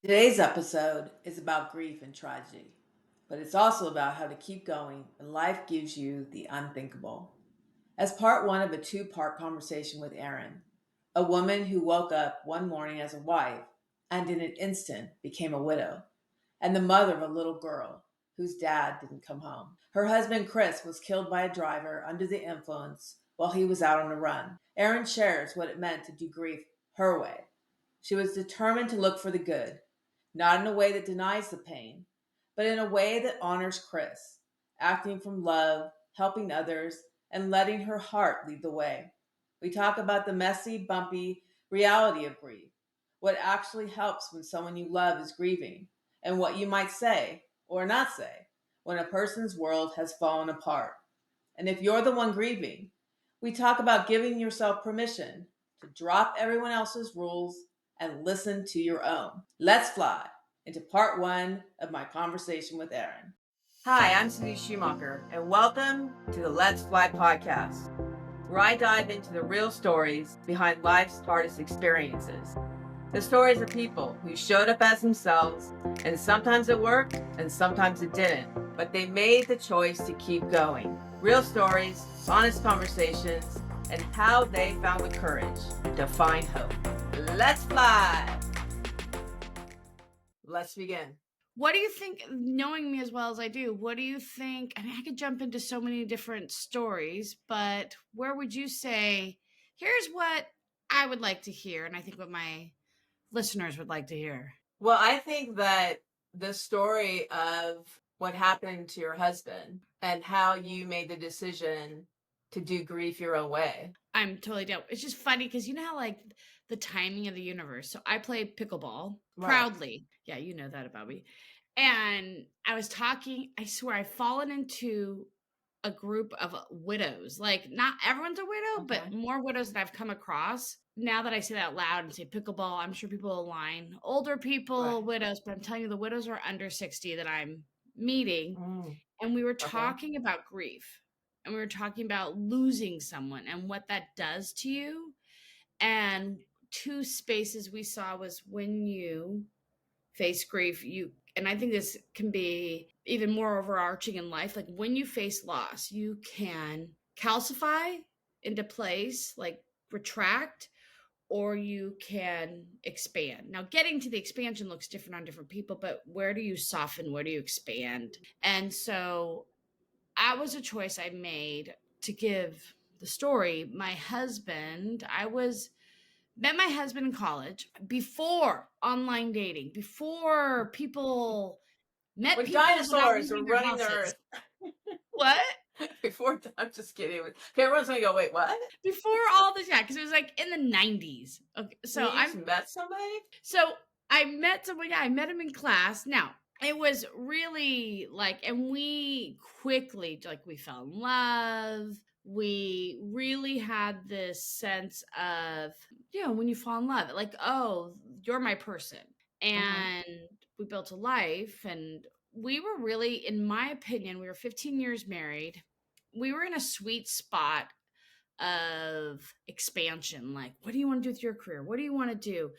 Today's episode is about grief and tragedy, but it's also about how to keep going when life gives you the unthinkable. As part one of a two-part conversation with Erin, a woman who woke up one morning as a wife and in an instant became a widow, and the mother of a little girl whose dad didn't come home. Her husband Chris was killed by a driver under the influence while he was out on a run. Erin shares what it meant to do grief her way. She was determined to look for the good, not in a way that denies the pain, but in a way that honors Chris, acting from love, helping others, and letting her heart lead the way. We talk about the messy, bumpy reality of grief, what actually helps when someone you love is grieving, and what you might say or not say when a person's world has fallen apart. And if you're the one grieving, we talk about giving yourself permission to drop everyone else's rules and listen to your own. Let's fly into part one of my conversation with Erin. Hi, I'm Susie Schumacher, and welcome to the Let's Fly podcast, where I dive into the real stories behind life's hardest experiences. The stories of people who showed up as themselves, and sometimes it worked and sometimes it didn't, but they made the choice to keep going. Real stories, honest conversations, and how they found the courage to find hope. Let's fly! Let's begin. What do you think, knowing me as well as I do, what do you think? I mean, I could jump into so many different stories, but where would you say, here's what I would like to hear, and I think what my listeners would like to hear? Well, I think that the story of what happened to your husband and how you made the decision to do grief your own way. I'm totally down. It's just funny because you know how, like, the timing of the universe. So I play pickleball proudly. Yeah, you know that about me. And I was talking, I swear, I've fallen into a group of widows. Like, not everyone's a widow, but more widows that I've come across. Now that I say that out loud and say pickleball, I'm sure people align. Older people, widows, but I'm telling you, the widows are under 60 that I'm meeting. And we were talking about grief, and we were talking about losing someone and what that does to you. And two spaces we saw was when you face grief, and I think this can be even more overarching in life, like when you face loss, you can calcify into place, like retract, or you can expand. Now, getting to the expansion looks different on different people, but where do you soften? Where do you expand? And so that was a choice I made to give the story. My husband, met my husband in college before online dating, before people met When people dinosaurs were running the earth. What? Before, I'm just kidding. Okay, everyone's gonna go, wait, what? Before all this, yeah, because it was like in the 90s. Okay, so I met somebody? So I met someone, yeah, I met him in class. Now, it was really like, and we quickly, like, we fell in love. We really had this sense of, when you fall in love, like, oh, you're my person. And we built a life, and we were really, in my opinion, we were 15 years married. We were in a sweet spot of expansion. Like, what do you want to do with your career? What do you want to do?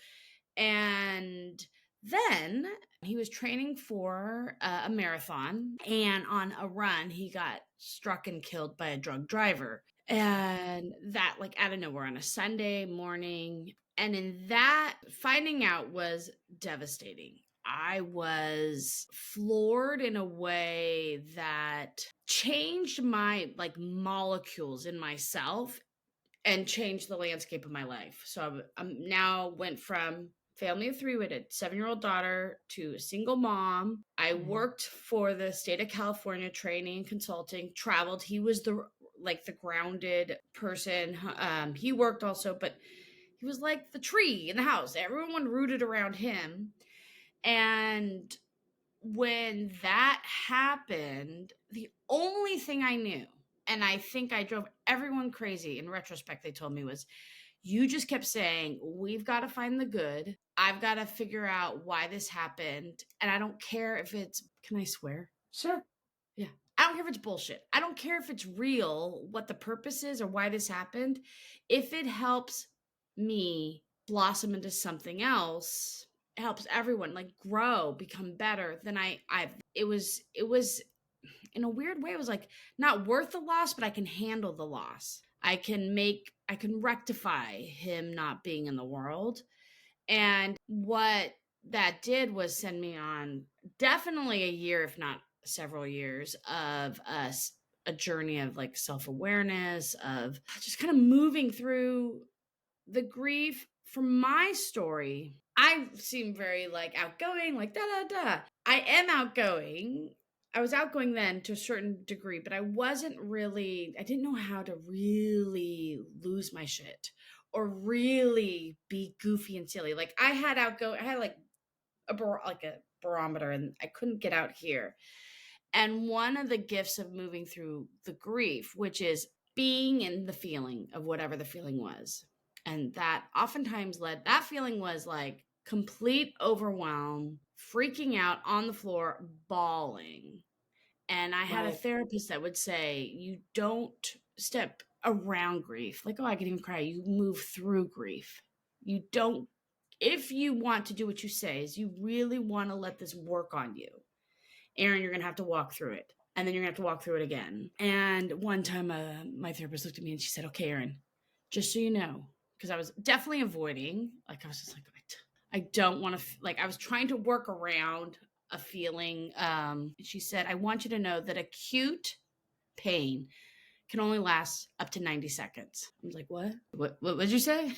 And then he was training for a marathon, and on a run, he got struck and killed by a drunk driver. And that, like, out of nowhere on a Sunday morning. And in that, finding out was devastating. I was floored in a way that changed my, like, molecules in myself and changed the landscape of my life. So I'm now went from family of three with a 7-year-old daughter to a single mom. I worked for the state of California, training and consulting, traveled. He was the grounded person. He worked also, but he was like the tree in the house. Everyone rooted around him. And when that happened, the only thing I knew, and I think I drove everyone crazy in retrospect, they told me, was, you just kept saying, we've got to find the good. I've got to figure out why this happened. And I don't care if it's, can I swear? Sure. Yeah. I don't care if it's bullshit. I don't care if it's real, what the purpose is or why this happened. If it helps me blossom into something else, helps everyone like grow, become better, then I've it was in a weird way, it was like not worth the loss, but I can handle the loss. I can rectify him not being in the world. And what that did was send me on definitely a year, if not several years, of us a journey of like self-awareness, of just kind of moving through the grief. From my story, I seem very like outgoing, like da da da. I am outgoing. I was outgoing then to a certain degree, but I wasn't really, I didn't know how to really lose my shit or really be goofy and silly. Like I had like like a barometer and I couldn't get out here. And one of the gifts of moving through the grief, which is being in the feeling of whatever the feeling was. And that oftentimes that feeling was like complete overwhelm, freaking out on the floor, bawling. And I had a Right. therapist that would say, you don't step around grief. Like, oh, I can even cry. You move through grief. You don't, if you want to do what you say, is you really want to let this work on you, Erin, you're going to have to walk through it. And then you're going to have to walk through it again. And one time, my therapist looked at me and she said, okay, Erin, just so you know, because I was definitely avoiding, like, I was just like, I don't want to, like, I was trying to work around a feeling. She said, I want you to know that acute pain can only last up to 90 seconds. I was like, what did you say?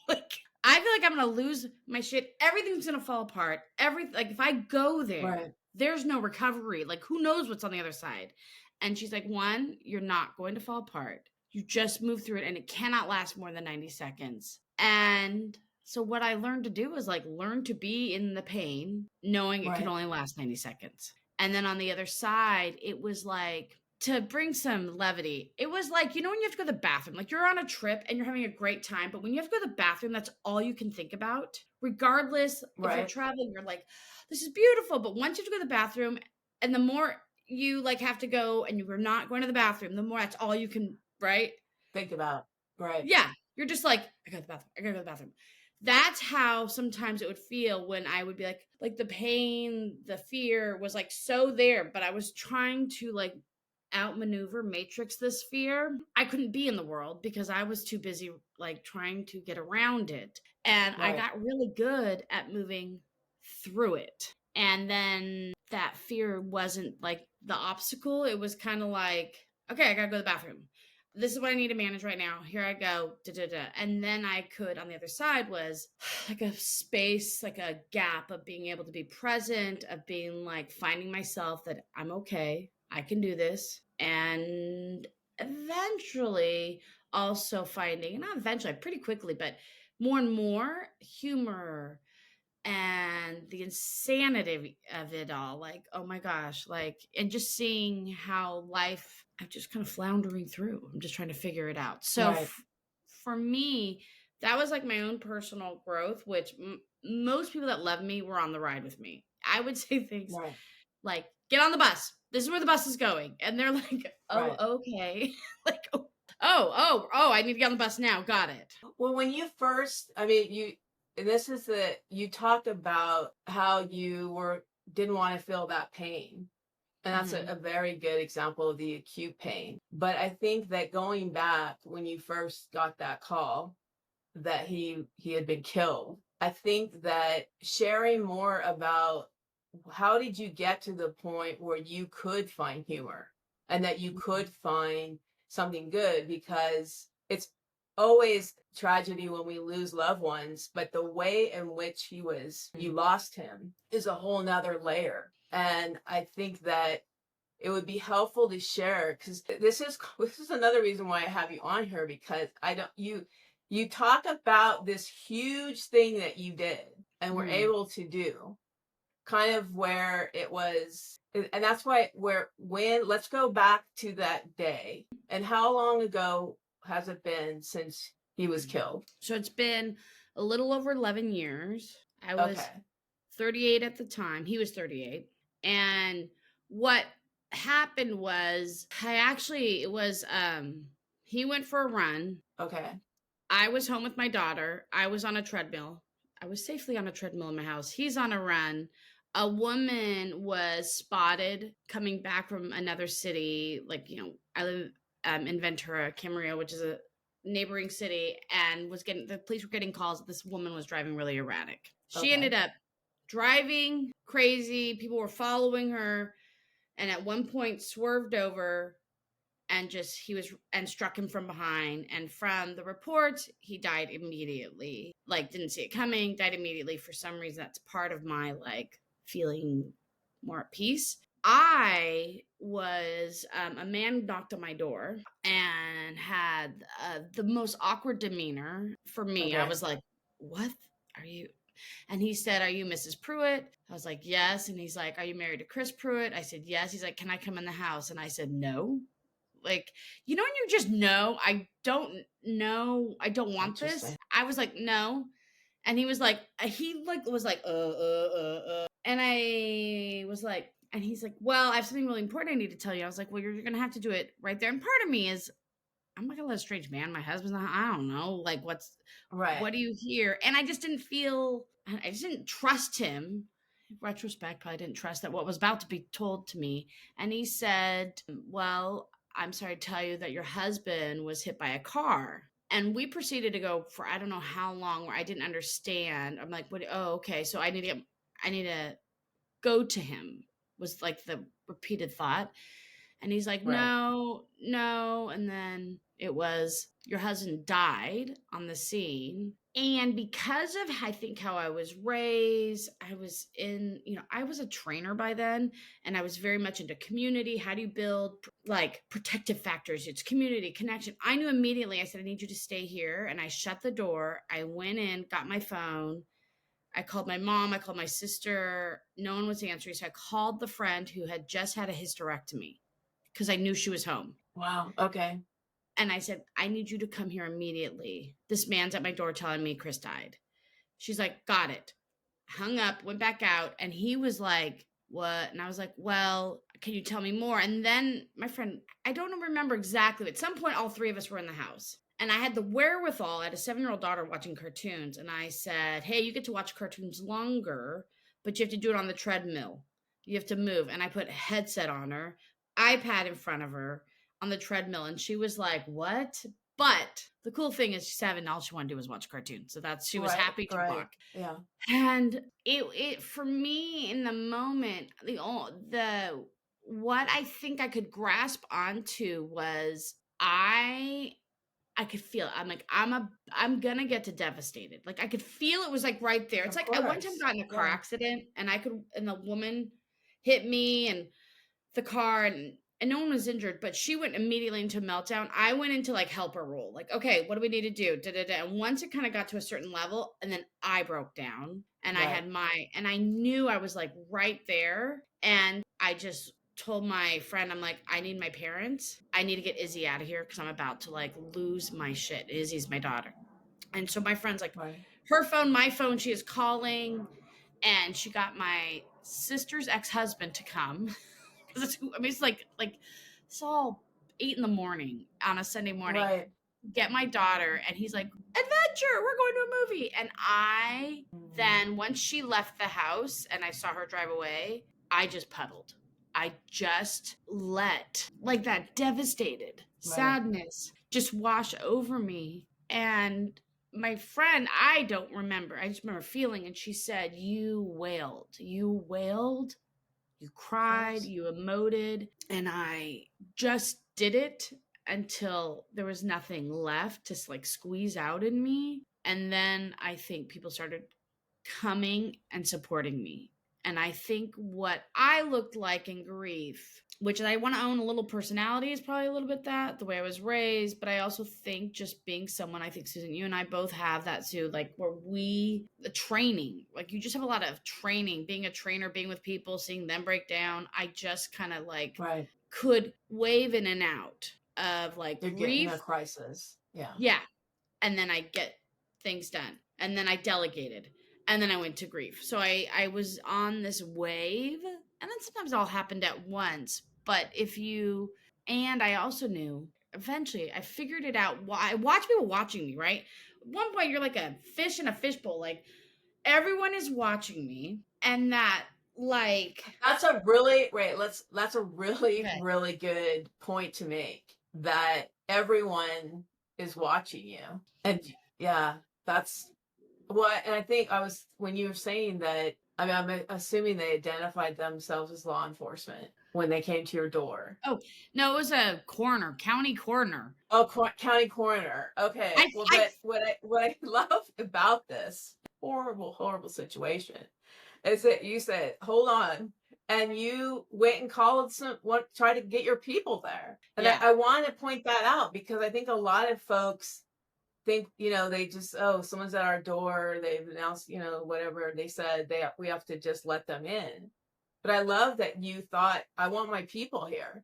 like, I feel like I'm going to lose my shit. Everything's going to fall apart. Like if I go there, Right. there's no recovery. Like who knows what's on the other side? And she's like, one, you're not going to fall apart. You just move through it and it cannot last more than 90 seconds. And so what I learned to do was like learn to be in the pain, knowing it could Right. only last 90 seconds. And then on the other side, it was like, to bring some levity, it was like, you know, when you have to go to the bathroom, like you're on a trip and you're having a great time, but when you have to go to the bathroom, that's all you can think about. Regardless, if you're Right. traveling, you're like, this is beautiful. But once you have to go to the bathroom, and the more you like have to go and you're not going to the bathroom, the more that's all you can, right? Think about. Right. Yeah. You're just like, I got to the bathroom. I got to go to the bathroom. That's how sometimes it would feel when I would be like the pain, the fear was like so there, but I was trying to like outmaneuver matrix this fear. I couldn't be in the world because I was too busy like trying to get around it, and I Right. got really good at moving through it. And then that fear wasn't like the obstacle, it was kind of like, okay, I gotta go to the bathroom, this is what I need to manage right now, here I go, da, da, da. And then I could, on the other side was like a space, like a gap of being able to be present, of being like finding myself that I'm okay, I can do this. And eventually also finding, not eventually, pretty quickly, but more and more humor and the insanity of it all. Like, oh my gosh, like, and just seeing how life, I'm just kind of floundering through. I'm just trying to figure it out. So Right. for me, that was like my own personal growth, which most people that love me were on the ride with me. I would say things Right. like, get on the bus. This is where the bus is going. And they're like, Right. oh, okay. like, I need to get on the bus now. Got it. Well, when you first, I mean, and this is you talked about how you didn't want to feel that pain. And that's Mm-hmm. a very good example of the acute pain. But I think that going back when you first got that call that he had been killed, I think that sharing more about how did you get to the point where you could find humor and that you could find something good, because it's always tragedy when we lose loved ones, but the way in which you lost him is a whole nother layer. And I think that it would be helpful to share, because this is another reason why I have you on here, because I don't you talk about this huge thing that you did and were Mm-hmm. able to do, kind of where it was, and that's why let's go back to that day. And how long ago has it been since he was killed? So it's been a little over 11 years. I was Okay. 38 at the time. He was 38. And what happened was it was he went for a run. Okay. I was home with my daughter. I was on a treadmill. I was safely on a treadmill in my house. He's on a run. A woman was spotted coming back from another city. Like, I live in Ventura, Camarillo, which is a neighboring city, and the police were getting calls that this woman was driving really erratic. She Okay. ended up driving crazy. People were following her, and at one point swerved over and struck him from behind, and from the reports he died immediately, like didn't see it coming, died immediately. For some reason, that's part of my like feeling more at peace. I was a man knocked on my door and had the most awkward demeanor. For me, I Okay. was like, what are you? And he said, "Are you Mrs. Prewitt?" I was like, "Yes." And he's like, "Are you married to Chris Prewitt?" I said, "Yes." He's like, "Can I come in the house?" And I said, "No." Like, when you just know, I don't know, I don't want this. Interesting. I was like, "No." And he was like, and I was like, and he's like, "Well, I have something really important I need to tell you." I was like, "Well, you're gonna have to do it right there." And part of me is, I'm not gonna let a strange man, my husband's not, I don't know, like, Right. what do you hear? And I just didn't feel, I just didn't trust him. In retrospect, probably didn't trust that what was about to be told to me. And he said, "Well, I'm sorry to tell you that your husband was hit by a car." And we proceeded to go for I don't know how long, where I didn't understand. I'm like, "What? Oh, okay. So I need to go to him," was like the repeated thought. And he's like, Right. "No, no." And then it was, "Your husband died on the scene." And because of, I think, how I was raised, I was I was a trainer by then, and I was very much into community. How do you build like protective factors? It's community, connection. I knew immediately. I said, "I need you to stay here." And I shut the door. I went in, got my phone. I called my mom. I called my sister. No one was answering. So I called the friend who had just had a hysterectomy because I knew she was home. Wow. Okay. And I said, "I need you to come here immediately. This man's at my door telling me Chris died." She's like, "Got it." Hung up, went back out, and he was like, "What?" And I was like, "Well, can you tell me more?" And then my friend, I don't remember exactly, but at some point, all three of us were in the house. And I had the wherewithal. I had a 7-year-old daughter watching cartoons. And I said, "Hey, you get to watch cartoons longer, but you have to do it on the treadmill. You have to move." And I put a headset on her, iPad in front of her on the treadmill. And she was like, "What?" But the cool thing is, she's 7. All she wanted to do was watch cartoons. So she was Right. happy to Right. walk. Yeah. And it for me in the moment, the what I think I could grasp onto was, I could feel it. I'm like, I'm gonna get to devastated. Like, I could feel it was like right there. It's Of like I one time course. got in a car Yeah. accident, and the woman hit me, and the car, and no one was injured, but she went immediately into meltdown. I went into like helper role. Like, "Okay, what do we need to do?" Da, da, da. And once it kind of got to a certain level, and then I broke down, and Right. and I knew I was like right there. And I just told my friend, I'm like, "I need my parents. I need to get Izzy out of here because I'm about to like lose my shit." Izzy's my daughter. And so my friend's like, Right. her phone, my phone, she is calling, and she got my sister's ex-husband to come. It's like it's all 8 in the morning on a Sunday morning. Right. Get my daughter, and he's like, "Adventure, we're going to a movie." And I Mhm. then, once she left the house and I saw her drive away, I just puddled. I just let like that devastated Right. sadness just wash over me. And my friend, I don't remember. I just remember feeling, and she said, "You wailed. You wailed. You Of cried, course. you emoted." And I just did it until there was nothing left to like squeeze out in me. And then I think people started coming and supporting me. And I think what I looked like in grief, which I want to own, a little personality, is probably a little bit that, the way I was raised. But I also think just being someone, I think, Susan, you and I both have that too, like where the training, like you just have a lot of training, being a trainer, being with people, seeing them break down. I just kind of like Right. could wave in and out of like You're getting a grief. crisis. Yeah. Yeah. And then I get things done. And then I delegated. And then I went to grief. So I was on this wave. And then sometimes it all happened at once. But and I also knew eventually I figured it out. I watch people watching me, right? At one point, you're like a fish in a fishbowl. Like, everyone is watching me, and that, like, That's a really wait, that's a really, okay. really good point to make, that everyone is watching you. And yeah, that's what, and I think I was, when you were saying that, I mean, I'm assuming they identified themselves as law enforcement when they came to your door. Oh, no, it was a coroner, county coroner. Oh, county coroner. Okay. Well, I but what I love about this horrible, horrible situation is that you said, "Hold on," and you went and called some. What? Try to get your people there. And I, Yeah, I want to point that out because I think a lot of folks think, they just, oh, someone's at our door. They've announced, whatever they said. We have to just let them in. But I love that you thought, I want my people here.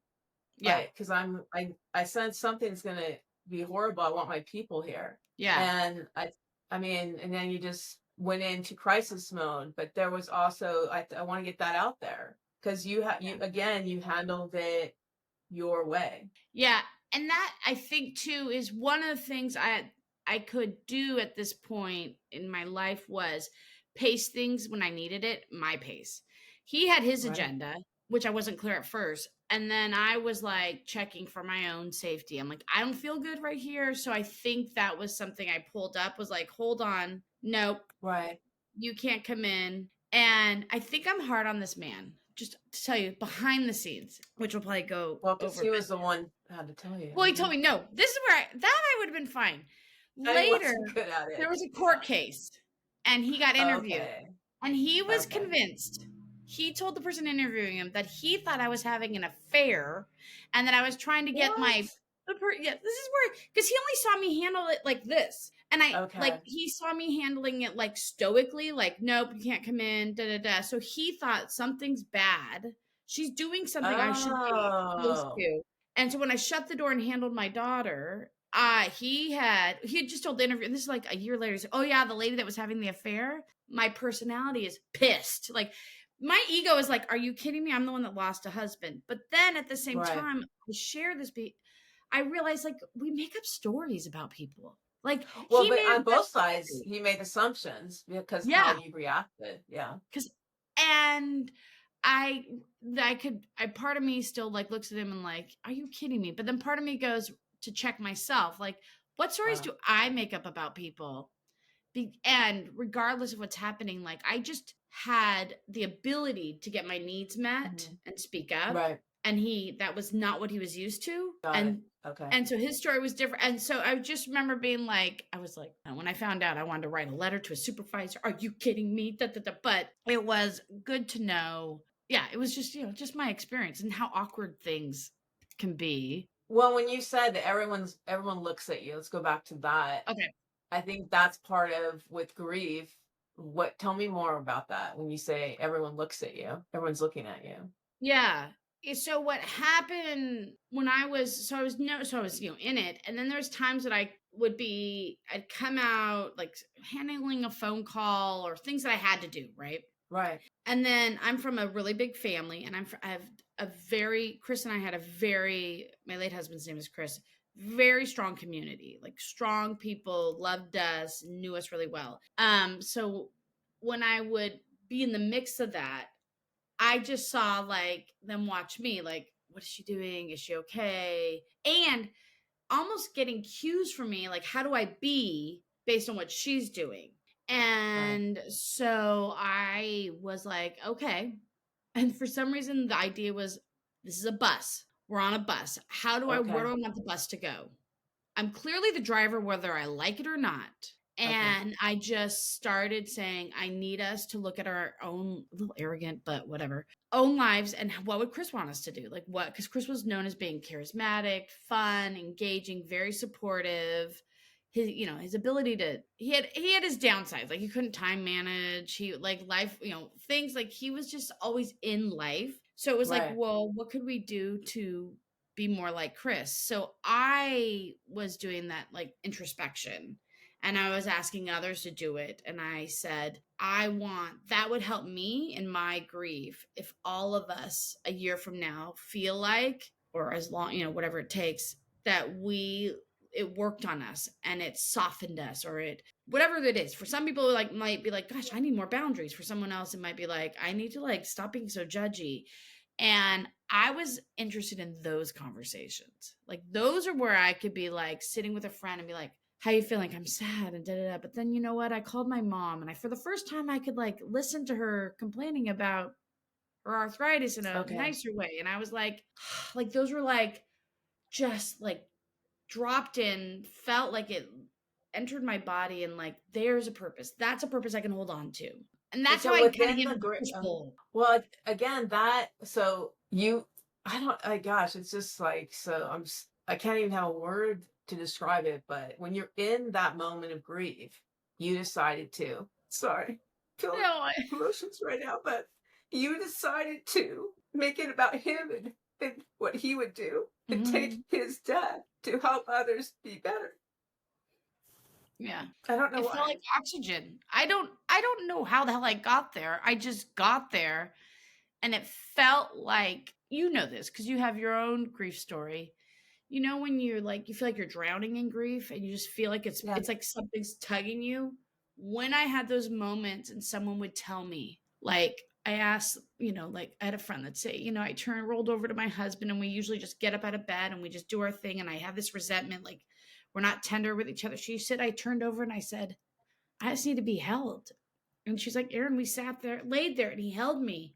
yeah, Like, because I sense something's gonna be horrible. I want my people here. yeah, And I mean, and then you just went into crisis mode. But there was also, I want to get that out there because yeah. you again, you handled it your way. Yeah, and that, I think, too, is one of the things I could do at this point in my life, was pace things when I needed it, my pace. He had his Right. agenda, which I wasn't clear at first, and then I was like checking for my own safety. I'm like, I don't feel good right here, so I think that was something I pulled up, was like, hold on, nope, Right. you can't come in. And I think I'm hard on this man. Just to tell you, behind the scenes, which will probably go Well, because over a he bit. was the one who had to tell you. Well, he Yeah. told me, no, this is where I would have been fine. And he Later, wasn't good at there it. was a Yeah. court case, and he got interviewed. Okay. And he was Okay. convinced. He told the person interviewing him that he thought I was having an affair, and that I was trying to get my. What? Yeah, this is where, because he only saw me handle it like this, and Okay. he saw me handling it like stoically, like, nope, you can't come in, da da da. So he thought something's bad. She's doing something I should be close Oh. to. And so when I shut the door and handled my daughter, he had just told the interview, and this is like a year later. He said, "Oh yeah, the lady that was having the affair." My personality is pissed. Like, my ego is like, "Are you kidding me? I'm the one that lost a husband." But then at the same Right. time, I share this. I realize, like, we make up stories about people. Like, Well, he but made on up that both sides, story. he made assumptions because how Yeah, you reacted. Yeah. because and I I part of me still like looks at him and like, are you kidding me? But then part of me goes to check myself, like, what stories Wow. do I make up about people? And regardless of what's happening, like, I just had the ability to get my needs met Mhm. and speak up, Right. and that was not what he was used to. Got it. Okay. And so his story was different. And so I just remember being like, I was like, when I found out, I wanted to write a letter to a supervisor. Are you kidding me? Da, da, da. But it was good to know. Yeah, it was just, just my experience and how awkward things can be. Well, when you said that everyone looks at you, let's go back to that. Okay. I think that's part of with grief. Tell me more about that when you say everyone looks at you, everyone's looking at you. Yeah. So what happened when I was, so I was no so I was, in it, and then there's times that I'd come out like handling a phone call or things that I had to do, right? Right. And then I'm from a really big family, and I have a very, Chris and I had a very, my late husband's name is Chris, very strong community, like strong people, loved us, knew us really well. So when I would be in the mix of that, I just saw like them watch me, like, what is she doing? Is she okay? And almost getting cues from me, like, how do I be based on what she's doing? Right. And so I was like, okay. And for some reason, the idea was, this is a bus. We're on a bus. Where Okay. do I want the bus to go? I'm clearly the driver, whether I like it or not. Okay. And I just started saying, I need us to look at our own, a little arrogant, but whatever, own lives. And what would Chris want us to do? Like, what? Because Chris was known as being charismatic, fun, engaging, very supportive. His ability to, he had his downsides. Like, he couldn't time manage. He, like, life, things, like, he was just always in life. So it was like, Right. well, what could we do to be more like Chris? So I was doing that, like, introspection, and I was asking others to do it. And I said, that would help me in my grief if all of us a year from now feel like, or as long, whatever it takes, that it worked on us and it softened us, or it whatever it is. For some people, like might be like, gosh, I need more boundaries. For someone else, it might be like, I need to like stop being so judgy. And I was interested in those conversations. Like those are where I could be like sitting with a friend and be like, how you feeling? Like, I'm sad and da da da. But then you know what? I called my mom and I for the first time I could like listen to her complaining about her arthritis in a Okay. nicer way. And I was like those were like just like dropped in, felt like it entered my body and like there's a purpose. That's a purpose I can hold on to. And And that's how so I kind of within the handle the group, push pull. well, again, that, so you, I don't, I gosh, it's just like, so I can't even have a word to describe it, but when you're in that moment of grief, you decided to, sorry, feeling No, emotions right now, but you decided to make it about him and what he would do and take mhm. his death to help others be better. Yeah. I don't know It felt why. like oxygen. I don't know how the hell I got there. I just got there and it felt like you know this because you have your own grief story. You know when you're like you feel like you're drowning in grief and you just feel like it's Yeah. it's like something's tugging you. When I had those moments and someone would tell me, like I asked, like I had a friend that say, I rolled over to my husband and we usually just get up out of bed and we just do our thing and I have this resentment, like we're not tender with each other. She said I turned over and I said, I just need to be held. And she's like, Erin, we sat there, laid there, and he held me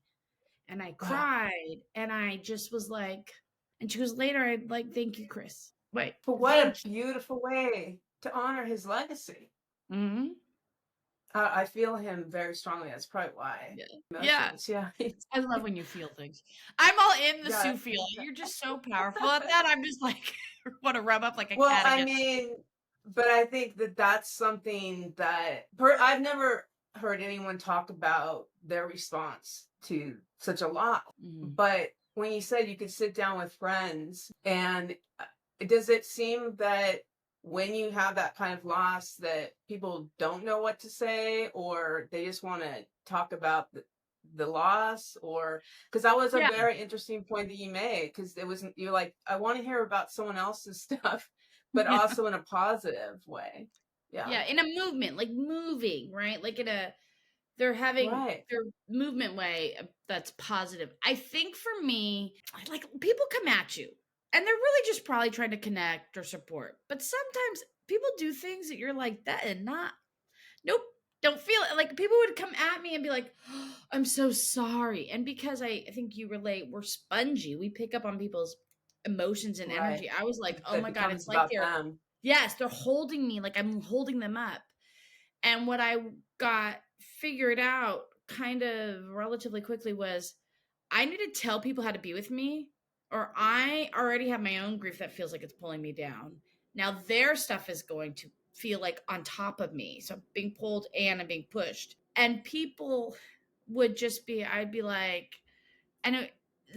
and I Wow. cried and I just was like, and she goes, later, I'd like, thank you, Chris. Wait, But what a thank you. beautiful way to honor his legacy. Mm-hmm. I feel him very strongly. That's probably why. Yeah. Yeah. Emotions. Yeah. I love when you feel things. I'm all in the Yeah. Sue feel. You're just so powerful at that. I'm just like, want to rub up like a Well, cat I again. mean, but I think that that's something that I've never heard anyone talk about their response to such a loss. Mm. But when you said you could sit down with friends, and does it seem that when you have that kind of loss that people don't know what to say, or they just want to talk about the loss, or because that was a Yeah. very interesting point that you made, because it was, you're like, I want to hear about someone else's stuff, but Yeah. also in a positive way. Yeah. Yeah. In a movement, like moving, right? Like they're having Right. their movement way that's positive. I think for me, like people come at you and they're really just probably trying to connect or support. But sometimes people do things that you're like, that is not, nope, don't feel it. Like people would come at me and be like, oh, I'm so sorry. And because I think you relate, we're spongy. We pick up on people's emotions and Right. energy. I was like, oh That my God, becomes it's like about them. yes, they're holding me like I'm holding them up. And what I got figured out kind of relatively quickly was I need to tell people how to be with me, or I already have my own grief that feels like it's pulling me down. Now their stuff is going to feel like on top of me. So I'm being pulled and I'm being pushed. And people would just be, I'd be like, and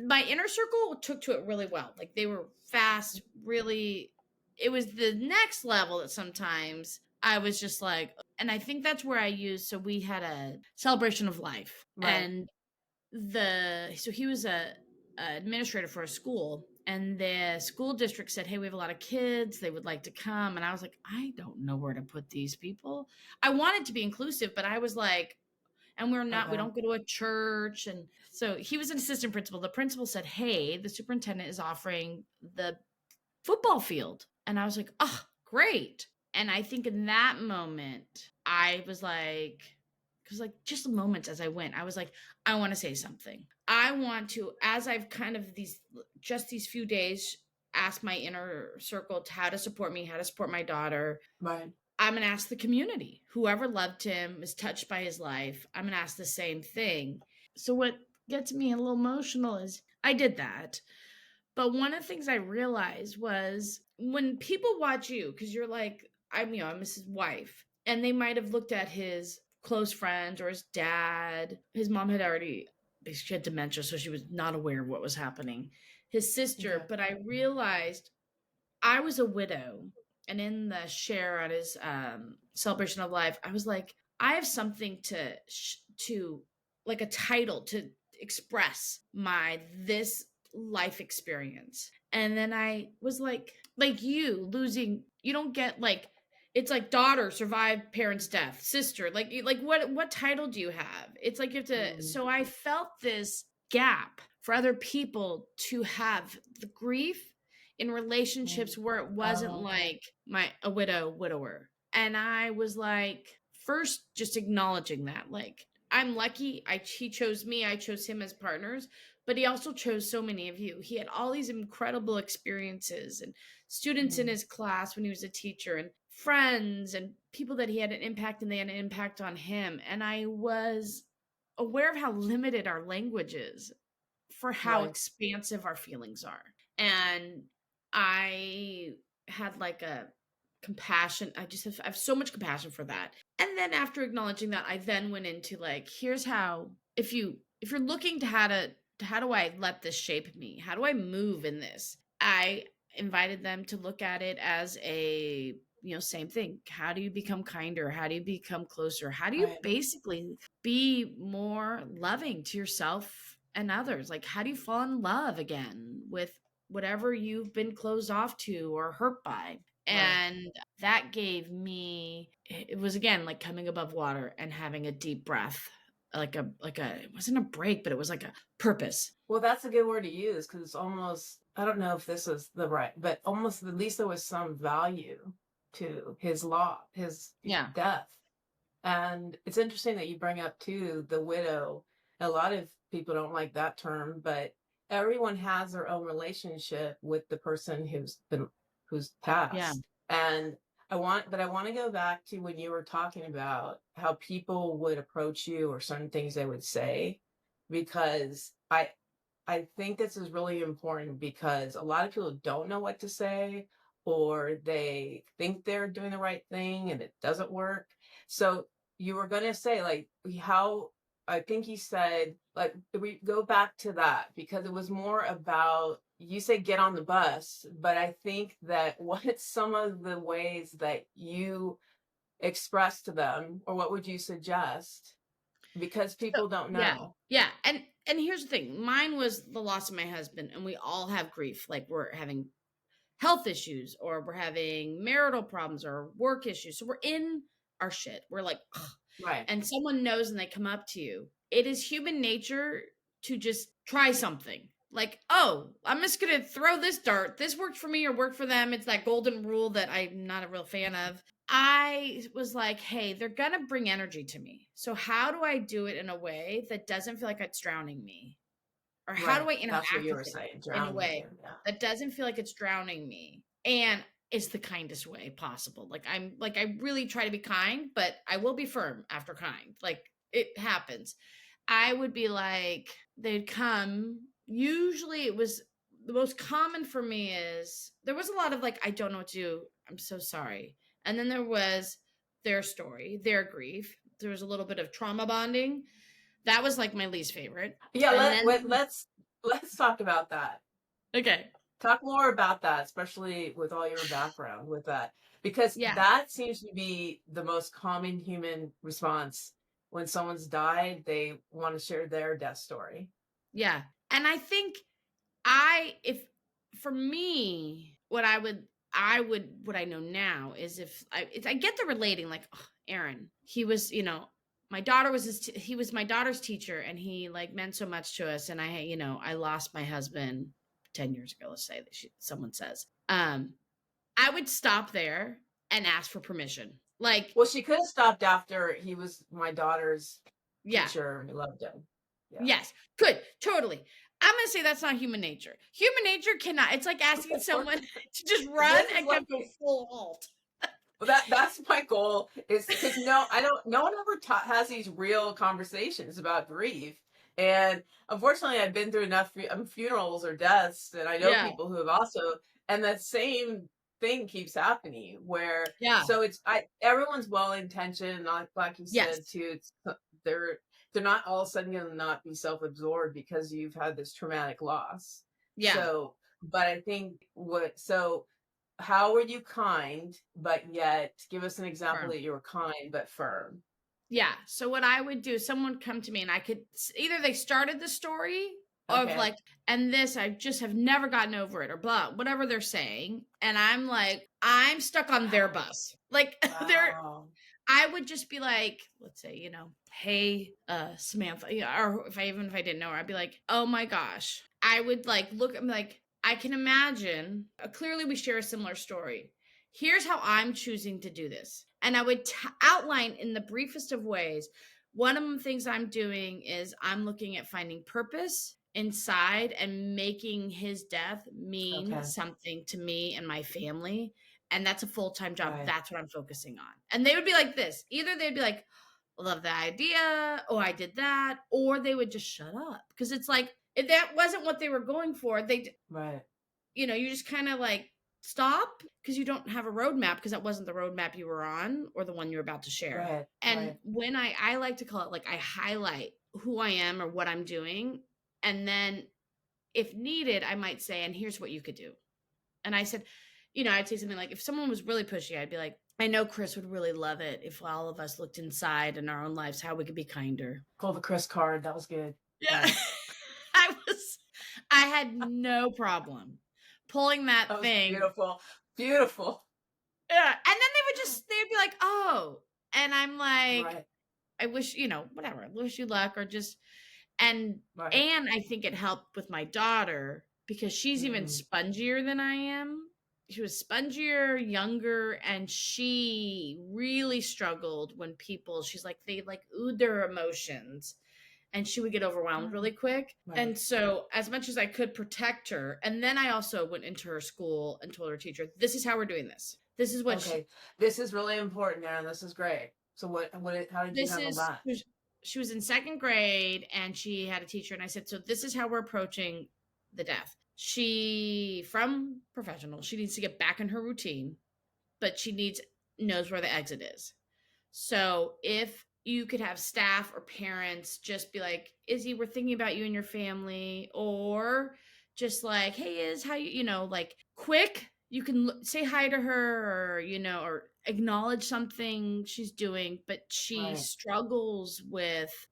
my inner circle took to it really well. Like they were fast, really. It was the next level that sometimes I was just like, and I think that's where I used. So we had a celebration of life, Right. and so he was a administrator for a school, and the school district said, hey, we have a lot of kids, they would like to come. And I was like, I don't know where to put these people. I wanted to be inclusive, but I was like, and we Okay. don't go to a church. And so he was an assistant principal. The principal said, hey, the superintendent is offering the football field. And I was like, oh, great. And I think in that moment, I was like, because like just the moments as I went, I was like, I want to say something. I want to, as I've kind of these few days, ask my inner circle to how to support me, how to support my daughter. Right. I'm going to ask the community, whoever loved him, is touched by his life. I'm going to ask the same thing. So, what gets me a little emotional is I did that. But one of the things I realized was when people watch you, because you're like, I'm his wife, and they might have looked at his close friends or his dad. His mom had already, she had dementia, so she was not aware of what was happening. His sister, Okay. but I realized I was a widow, and in the share on his celebration of life, I was like, I have something to like a title to express my this life experience. And then I was like you losing, you don't get like it's like daughter, survived parent's death, sister, like what title do you have? It's like you have to, Mm, so I felt this gap for other people to have the grief in mm. relationships where it wasn't Oh, like my a widower. And I was like, first just acknowledging that, like, I'm lucky he chose me, I chose him as partners, but he also chose so many of you. He had all these incredible experiences and students in mm, his class when he was a teacher and friends and people that he had an impact and they had an impact on him. And I was aware of how limited our language is for how right. expansive our feelings are. And I had like a compassion. I have so much compassion for that. And then after acknowledging that, I then went into like, here's how, if you're looking to how do I let this shape me? How do I move in this? I invited them to look at it as a, same thing. How do you become kinder? How do you become closer? How do you Right. basically be more loving to yourself and others? Like, how do you fall in love again with whatever you've been closed off to or hurt by? Right. And that gave me, it was again like coming above water and having a deep breath, it wasn't a break, but it was like a purpose. Well, that's a good word to use because it's almost, I don't know if this is the right, but almost at least there was some value to his his Yeah. death. And it's interesting that you bring up too the widow. A lot of people don't like that term, but everyone has their own relationship with the person who's Yeah. passed. And I want to go back to when you were talking about how people would approach you or certain things they would say, because I think this is really important because a lot of people don't know what to say or they think they're doing the right thing and it doesn't work. So you were going to say like how I think you said like we go back to that because it was more about you say get on the bus, but I think that what's some of the ways that you express to them or what would you suggest because So, people don't yeah. know. Yeah. And here's the thing. Mine was the loss of my husband, and we all have grief. Like, we're having health issues or we're having marital problems or work issues. So we're in our shit. We're like, ugh. Right. And someone knows and they come up to you. It is human nature to just try something. Like, oh, I'm just going to throw this dart. This worked for me or worked for them. It's that golden rule that I'm not a real fan of. I was like, hey, they're going to bring energy to me. So, how do I do it in a way that doesn't feel like it's drowning me? Or how do Right. I That's what interact you with were it saying, in a drowning you. way Yeah. that doesn't feel like it's drowning me and is the kindest way possible? Like, I really try to be kind, but I will be firm after kind. Like, it happens. I would be like, they'd come. Usually it was the most common for me is there was a lot of like, I don't know what to do. I'm so sorry. And then there was their story, their grief. There was a little bit of trauma bonding. That was like my least favorite. Yeah, And then let's talk about that. okay. Talk more about that, especially with all your background with that. Because Yeah. that seems to be the most common human response when someone's died, they want to share their death story. Yeah. And I think I if for me, what I know now is I get the relating like, oh, Aaron, he was, my daughter was he was my daughter's teacher and he like meant so much to us and I lost my husband 10 years ago, let's say that someone says. I would stop there and ask for permission. Like, Well, she could have stopped after he was my daughter's yeah. teacher and loved him. Yeah. Yes, good, totally. I'm gonna say that's not human nature. Human nature cannot. It's like asking someone to just run This is and come like to a full halt. well, that's my goal is because no one ever has these real conversations about grief. And unfortunately, I've been through enough funerals or deaths, and I know Yeah, people who have also, and that same thing keeps happening where, yeah, so everyone's well intentioned, not like you said yes, too, they're, they're not all of a sudden going to not be self-absorbed because you've had this traumatic loss. yeah. So, but I think how were you kind, but yet give us an example Firm. that you were kind but firm? Yeah. So what I would do, someone would come to me and I could either they started the story of Okay. like, and this, I just have never gotten over it, or blah, whatever they're saying. And I'm like, I'm stuck on their Wow. bus. Like, they're, Wow. I would just be like, let's say, hey, Samantha, yeah, or if I didn't know her, I'd be like, oh my gosh. I would like look, I'm like, I can imagine. Clearly, we share a similar story. Here's how I'm choosing to do this. And I would outline in the briefest of ways. One of the things I'm doing is I'm looking at finding purpose inside and making his death mean Okay. something to me and my family, and that's a full-time job. Right. That's what I'm focusing on. And they would be like this. Either they'd be like, love the idea, oh, I did that, or they would just shut up. Because it's like, if that wasn't what they were going for, Right. you just kind of like stop because you don't have a roadmap, because that wasn't the roadmap you were on or the one you're about to share. Right. And Right. when I like to call it, like, I highlight who I am or what I'm doing. And then if needed, I might say, and here's what you could do. And I said, I'd say something like, if someone was really pushy, I'd be like, I know Chris would really love it if all of us looked inside in our own lives, how we could be kinder. Pull the Chris card. That was good. Yeah. Right. I had no problem pulling that That was thing. beautiful. Beautiful. Yeah. And then they'd be like, oh, and I'm like, Right. I wish, whatever, I wish you luck, or just, and, Right. and I think it helped with my daughter because she's even Mm. spongier than I am. She was spongier, younger, and she really struggled when she's like, they like oohed their emotions, and she would get overwhelmed really quick. Right. And so, as much as I could protect her, and then I also went into her school and told her teacher, this is how we're doing this. This is what Okay. This is really important, Erin. This is great. So how did you this handle is, that? she was in second grade and she had a teacher, and I said, so this is how we're approaching the death. She, from professional, she needs to get back in her routine, but knows where the exit is. So if you could have staff or parents just be like, Izzy, we're thinking about you and your family, or just like, hey, Iz, how like quick, you can say hi to her, or, or acknowledge something she's doing. But Right.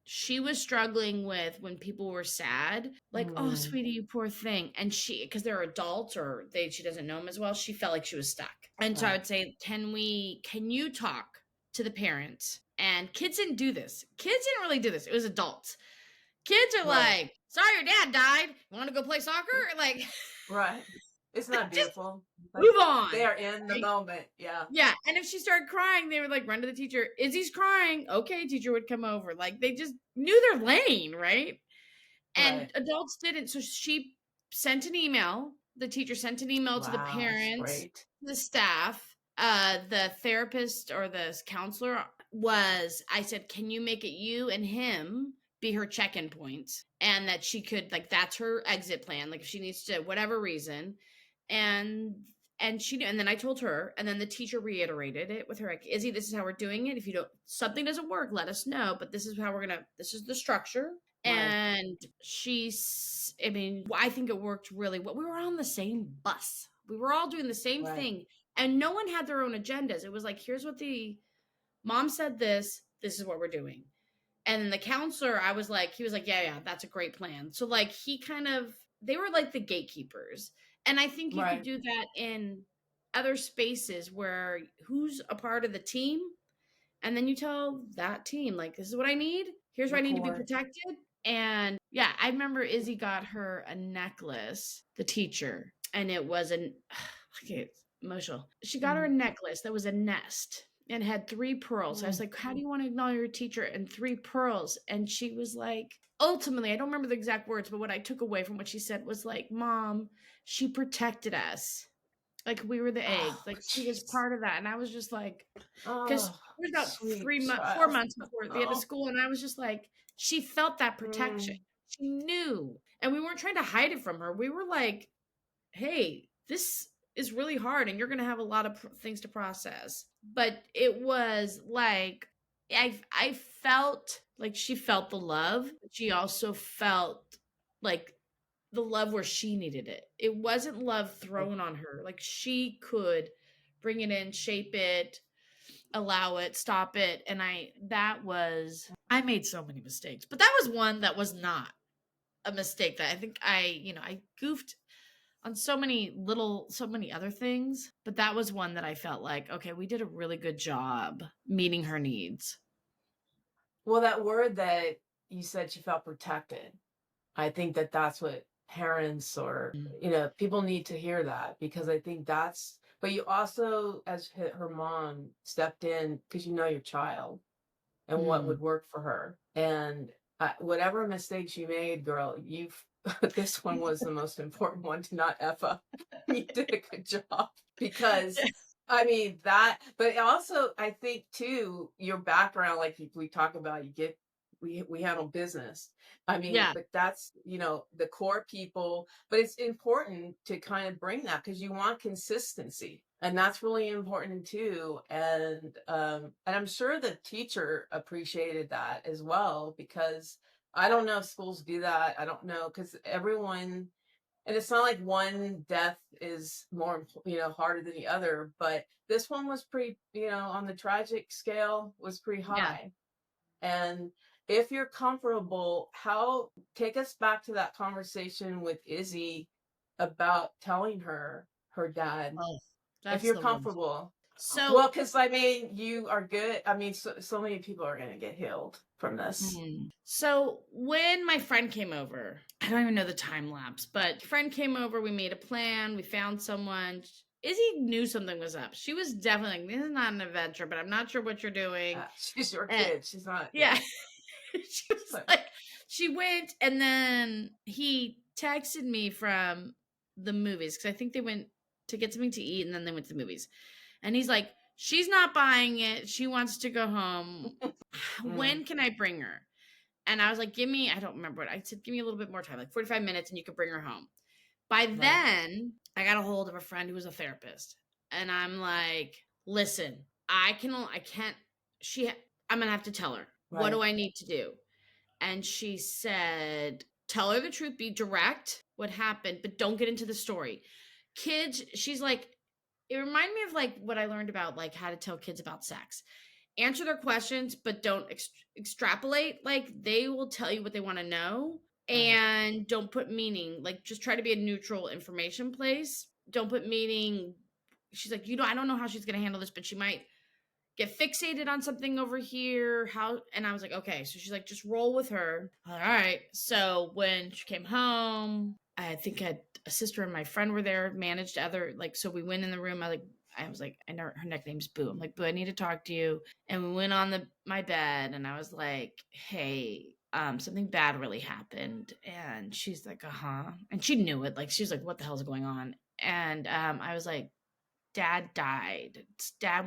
she was struggling with when people were sad, like, oh, Mm. sweetie, you poor thing. And because they're adults, or she doesn't know them as well, she felt like she was stuck. And so I Right. would say, can you talk to the parents? And kids didn't do this. Kids didn't really do this. It was adults. Kids are Right. like, sorry, your dad died. You want to go play soccer? Like, Right. Isn't that just beautiful? Like, move on. they are in the Right? moment. Yeah. Yeah. And if she started crying, they would like run to the teacher. Izzy's crying. Okay, teacher would come over. Like, they just knew their lane, right? And Right. adults didn't. So she sent an email. The teacher sent an email to the Wow. That's parents, great. the staff. The therapist or the counselor I said, can you make it you and him be her check-in points? And that she could, like, that's her exit plan. Like, if she needs to, whatever reason. And and then I told her, and then the teacher reiterated it with her, like, Izzy, this is how we're doing it. If something doesn't work, let us know. But this is how this is the structure. Right. And I think it worked really well. We were on the same bus. We were all doing the same Right. thing. And no one had their own agendas. It was like, here's what the mom said, this is what we're doing. And the counselor, he was like, yeah, that's a great plan. So like, they were like the gatekeepers. And I think you could Right. do that in other spaces where who's a part of the team. And then you tell that team, like, this is what I need. Here's where I need to be Rapport. protected. And yeah, I remember Izzy got her a necklace, the teacher, and it was okay, emotional. She got her a necklace that was a nest and had 3 pearls. I was like, how do you want to acknowledge your teacher? And 3 pearls. And she was like, ultimately, I don't remember the exact words, but what I took away from what she said was like, Mom, she protected us. Like, we were the eggs. Like, she was part of that. And I was just like, because it was about 4 months before the end of school. And I was just like, she felt that protection. She knew. And we weren't trying to hide it from her. We were like, hey, this is really hard and you're going to have a lot of things to process. But it was like, I felt like she felt the love. She also felt like the love where she needed it. It wasn't love thrown on her. Like, she could bring it in, shape it, allow it, stop it. And I made so many mistakes, but that was one that was not. a mistake that I think I goofed on so many other things, but that was one that I felt like, okay, we did a really good job meeting her needs. Well, that word that you said she felt protected, I think that that's what parents or, Mm. people need to hear that because I think that's, but you also, as her mom, stepped in because you know your child and what Mm. would work for her. And whatever mistakes you made, girl, you've this one was the most important one to not F up. You did a good job because I mean that, but also I think too your background, like we talk about, we handle business. I mean, Yeah. but that's the core people. But it's important to kind of bring that because you want consistency, and that's really important too. And I'm sure the teacher appreciated that as well because I don't know if schools do that. I don't know because everyone, and it's not like one death is more harder than the other, but this one was pretty, on the tragic scale was pretty Yeah. high. And if you're comfortable, how take us back to that conversation with Izzy about telling her dad, Oh, if that's you're the worst. comfortable. So, Well, because I mean, you are good. I mean, so many people are going to get healed from this. so when my friend came over, I don't even know the time lapse, but friend came over, we made a plan, we found someone. Izzy knew something was up. She was definitely like, this is not an adventure, but I'm not sure what you're doing. She's your And kid. She's not. yeah, Yeah. she was like, she went, and then he texted me from the movies because I think they went to get something to eat and then they went to the movies. And he's like, she's not buying it. She wants to go home. Mm, When can I bring her? And I was like, I don't remember what I said, give me a little bit more time, like 45 minutes, and you could bring her home. By right. then, I got a hold of a friend who was a therapist. And I'm like, listen, I can't, I'm going to have to tell her. What do Right. I need to do? And she said, tell her the truth, be direct, what happened, but don't get into the story. Kids, she's like, it reminded me of like what I learned about like how to tell kids about sex. Answer their questions, but don't extrapolate. Like they will tell you what they want to know, Right. and don't put meaning. Like just try to be a neutral information place. Don't put meaning. She's like, I don't know how she's going to handle this, but she might get fixated on something over here. How? And I was like, okay. So she's like, just roll with her. All right. So when she came home, I think a sister and my friend were there, managed other, like, so we went in the room. I was like, I know her nickname's Boo. I'm like, Boo, I need to talk to you. And we went on my bed and I was like, hey, something bad really happened. And she's like, uh-huh. And she knew it. Like, she was like, what the hell's going on? And I was like, dad died.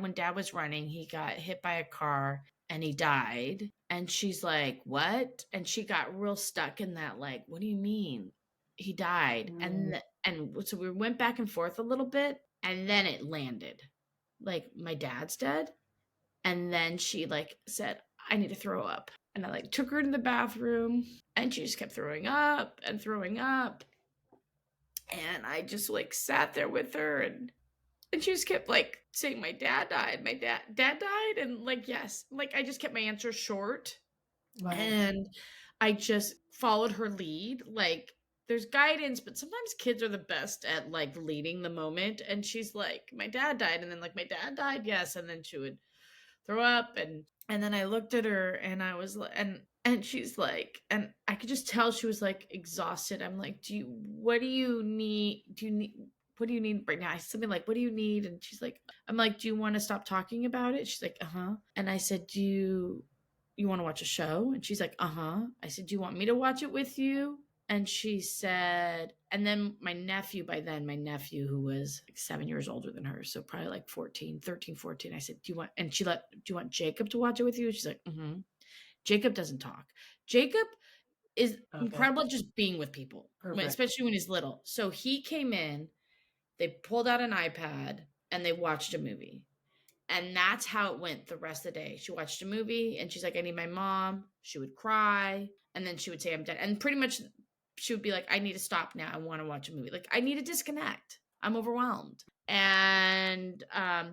When dad was running, he got hit by a car and he died. And she's like, what? And she got real stuck in that, like, what do you mean? He died. Mm, And so we went back and forth a little bit and then it landed. Like, my dad's dead. And then she like said, I need to throw up. And I like took her to the bathroom and she just kept throwing up and throwing up. And I just like sat there with her and she just kept like saying, my dad died. My dad died. And like, yes. Like I just kept my answers short. right. And I just followed her lead. Like there's guidance, but sometimes kids are the best at like leading the moment. And she's like, my dad died. And then like my dad died, yes. And then she would throw up and then I looked at her and I was like and she's like and I could just tell she was like exhausted. I'm like, what do you need? What do you need right now? I said something like, what do you need? And she's like, I'm like, do you want to stop talking about it? She's like, uh-huh. And I said, you want to watch a show? And she's like, uh-huh. I said, do you want me to watch it with you? And she said, and then my nephew who was like 7 years older than her, so probably like 14, 13, 14. I said, do you want Jacob to watch it with you? She's like, mm-hmm. Jacob doesn't talk. Jacob is Okay. incredible at just being with people, Perfect. especially when he's little. So he came in, they pulled out an iPad and they watched a movie. And that's how it went the rest of the day. She watched a movie and she's like, I need my mom. She would cry. And then she would say, I'm dead. And pretty much she would be like, I need to stop now. I want to watch a movie. Like, I need to disconnect. I'm overwhelmed. And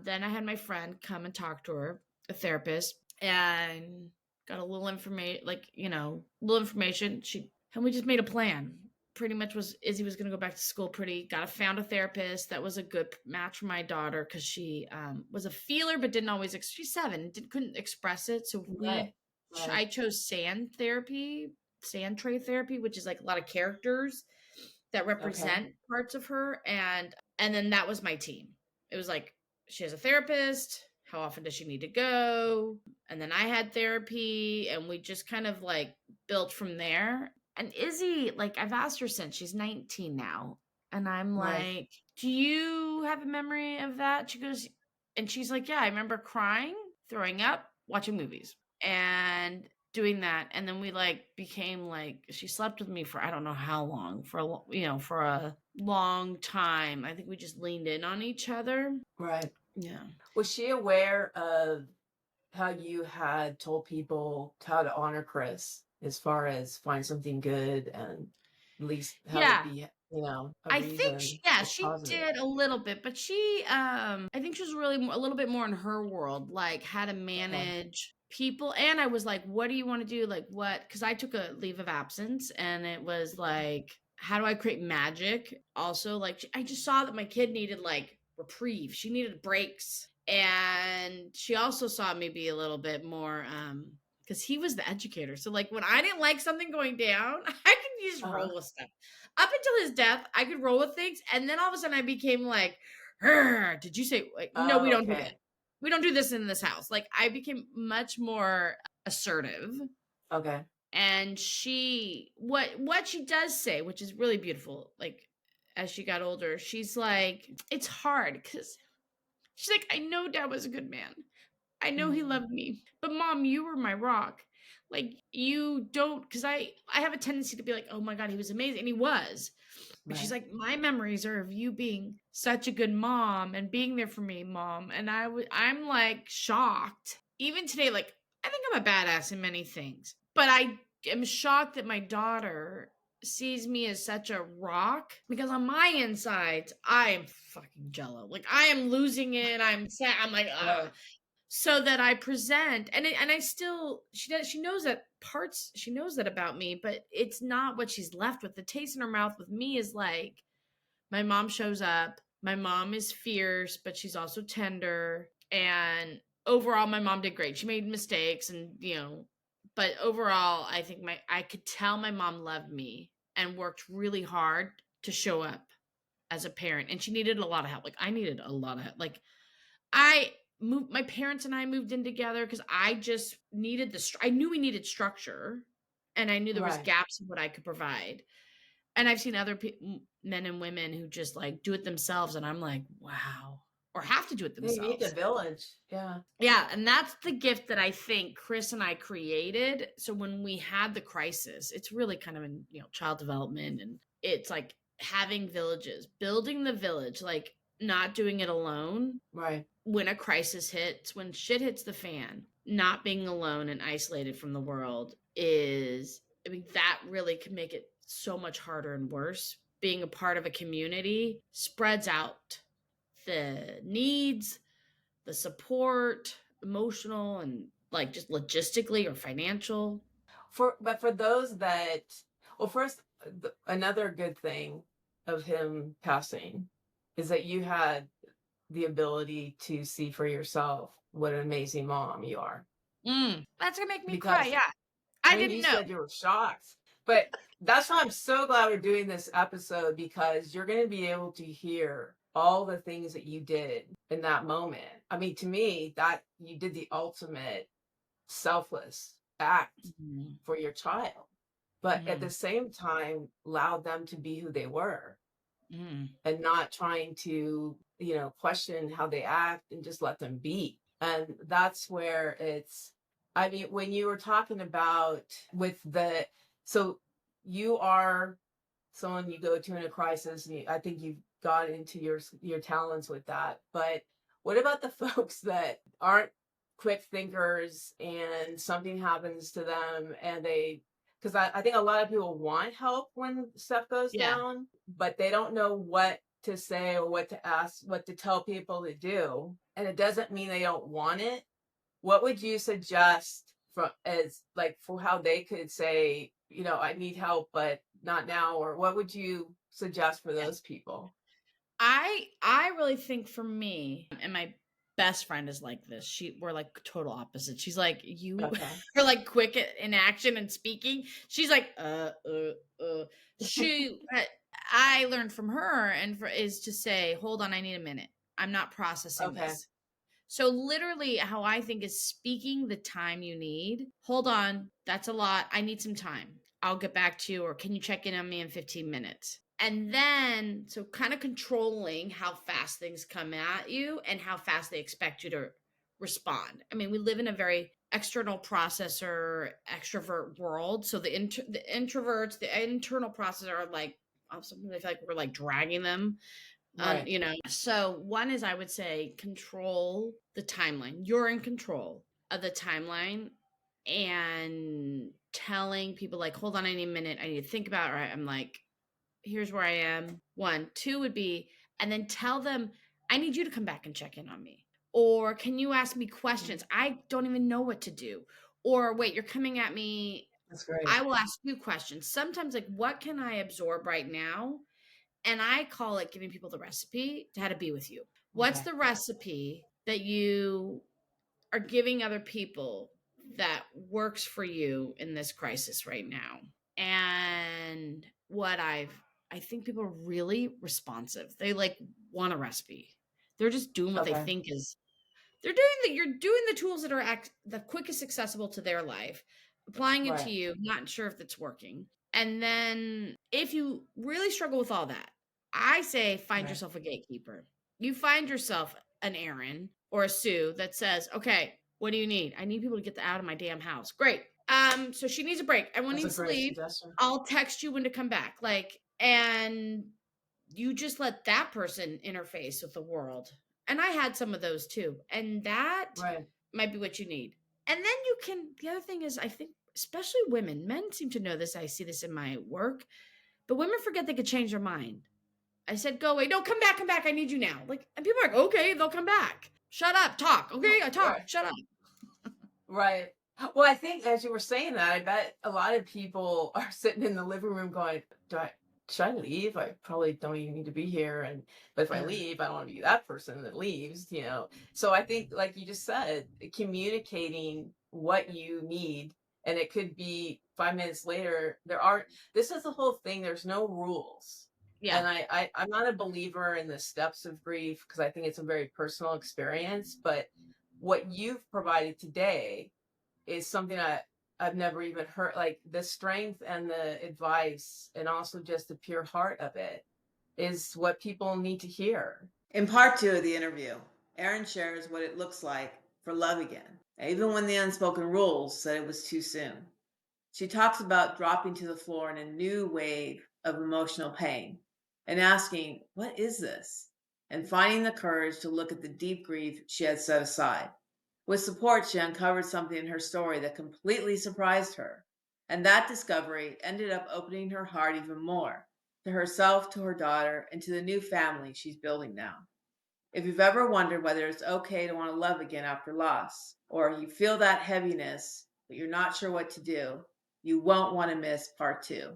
then I had my friend come and talk to her, a therapist, and got a little information, like, little information. She And we just made a plan. Pretty much was Izzy was going to go back to school. Found a therapist that was a good match for my daughter because she was a feeler but didn't always. She's 7, couldn't express it. So Right. Right. I chose sand tray therapy, which is like a lot of characters that Okay. represent parts of her, and then that was my team. It was like she has a therapist. How often does she need to go? And then I had therapy, and we just kind of like built from there. And Izzy, like I've asked her since she's 19 now, and I'm Right. like, "Do you have a memory of that?" She goes, and she's like, "Yeah, I remember crying, throwing up, watching movies." And doing that, and then we like became like she slept with me for I don't know how long, for a long time. I think we just leaned in on each other. Right. Yeah. Was she aware of how you had told people how to honor Chris as far as find something good and at least have it Yeah. be, a I think reason that's she positive? did a little bit, but I think she was really a little bit more in her world, like how to Okay. manage people. And I was like, what do you want to do? Like what? Because I took a leave of absence, and it was like, how do I create magic? Also, like I just saw that my kid needed like reprieve. She needed breaks. And she also saw me be a little bit more because he was the educator. So like when I didn't like something going down, I could just Uh-huh. roll with stuff up until his death. I could roll with things, and then all of a sudden, I became like, "Arr, did you say like, no? We Oh, don't do that. okay. We don't do this in this house." Like I became much more assertive, Okay. and what she does say, which is really beautiful. Like as she got older, she's like, it's hard because she's like, I know Dad was a good man. I know he Mhm. loved me. But Mom, you were my rock. Like you don't because I have a tendency to be like, oh my God, he was amazing. And he was. But she's Right. like, my memories are of you being such a good mom and being there for me, Mom. And I'm like shocked. Even today, like, I think I'm a badass in many things. But I am shocked that my daughter sees me as such a rock because on my insides I am fucking jello. Like I am losing it. I'm sad. I'm like, ah, Right. so that I present, and I still she knows that parts she knows that about me, but it's not what she's left with. The taste in her mouth with me is like my mom shows up. My mom is fierce, but she's also tender. And overall, my mom did great. She made mistakes, and but overall, I think I could tell my mom loved me and worked really hard to show up as a parent. And she needed a lot of help. Like I needed a lot of help. Like I moved my parents and I moved in together because I just needed I knew we needed structure, and I knew there was Right. gaps in what I could provide. And I've seen other men and women who just like do it themselves, and I'm like, wow, or have to do it They need the themselves. village. Yeah. Yeah, and that's the gift that I think Chris and I created. So when we had the crisis, it's really kind of in, child development, and it's like having villages, building the village, like not doing it alone. Right. When a crisis hits, when shit hits the fan, not being alone and isolated from the world is, I mean, that really can make it so much harder and worse. Being a part of a community spreads out the needs, the support, emotional and like just logistically or financial. But for those that, well, first, another good thing of him passing is that you had the ability to see for yourself what an amazing mom you are. That's gonna make me cry. Because Yeah, I I mean, didn't you know. said you were shocked, but that's why I'm so glad we're doing this episode, because you're going to be able to hear all the things that you did in that moment. I mean, to me, that you did the ultimate selfless act Mm-hmm. for your child, but at Mm-hmm. the same time, allowed them to be who they were Mm-hmm. and not trying to, question how they act and just let them be. And that's where it's, I mean, when you were talking about with so you are someone you go to in a crisis, and I think you've got into your talents with that. But what about the folks that aren't quick thinkers and something happens to them and because I think a lot of people want help when stuff goes Yeah. down, but they don't know what to say or what to ask, what to tell people to do. And it doesn't mean they don't want it. What would you suggest for how they could say, I need help, but not now, or what would you suggest for Yeah. those people? I really think for me, and my best friend is like this. We're like total opposite. She's like, you Okay. are like quick in action and speaking. She's like, she I learned from her is to say, hold on, I need a minute. I'm not processing Okay. this. So literally how I think is speaking the time you need. Hold on, that's a lot. I need some time. I'll get back to you, or can you check in on me in 15 minutes? And then so kind of controlling how fast things come at you and how fast they expect you to respond. I mean, we live in a very external processor extrovert world. So the introverts, the internal processor are like sometimes I feel like we're like dragging them Right. so one is I would say control the timeline. You're in control of the timeline and telling people like, hold on, I need a minute. I need to think about it. Right. I'm like, here's where I am. One, two would be, and then tell them, I need you to come back and check in on me. Or can you ask me Mm, questions? I don't even know what to do. Or wait, you're coming at me. that's great. I will ask you questions. Sometimes like, what can I absorb right now? And I call it giving people the recipe to how to be with you. What's Okay. the recipe that you are giving other people that works for you in this crisis right now? And I think people are really responsive. They like want a recipe. They're just doing what they Okay. think is they're doing you're doing the tools that are the quickest accessible to their life, applying it to Right. you, not sure if it's working. And then if you really struggle with all that, I say find Right. yourself a gatekeeper. You find yourself an Erin or a Sue that says, okay, what do you need? I need people to get out of my damn house. Great. So she needs a break. Everyone That's a needs to great leave. suggestion. I'll text you when to come back. Like, and you just let that person interface with the world. And I had some of those too. And that Right. might be what you need. And then the other thing is, I think, especially women, men seem to know this. I see this in my work, but women forget they could change their mind. I said, go away. No, come back, come back. I need you now. Like, and people are like, okay, they'll come back. Shut up, talk. Okay, I talk. Right. Shut up. Right. Well, I think as you were saying that, I bet a lot of people are sitting in the living room going, should I leave? I probably don't even need to be here. But if I Yeah. leave, I don't want to be that person that leaves. So I think, like you just said, communicating what you need, and it could be 5 minutes later, this is the whole thing. There's no rules. Yeah. And I'm not a believer in the steps of grief because I think it's a very personal experience, but what you've provided today is something that I've never even heard. Like the strength and the advice, and also just the pure heart of it, is what people need to hear. In part two of the interview, Erin shares what it looks like for love again, even when the unspoken rules said it was too soon. She talks about dropping to the floor in a new wave of emotional pain and asking, what is this? And finding the courage to look at the deep grief she had set aside. With support, she uncovered something in her story that completely surprised her. And that discovery ended up opening her heart even more to herself, to her daughter, and to the new family she's building now. If you've ever wondered whether it's okay to want to love again after loss, or you feel that heaviness, but you're not sure what to do, you won't want to miss part two.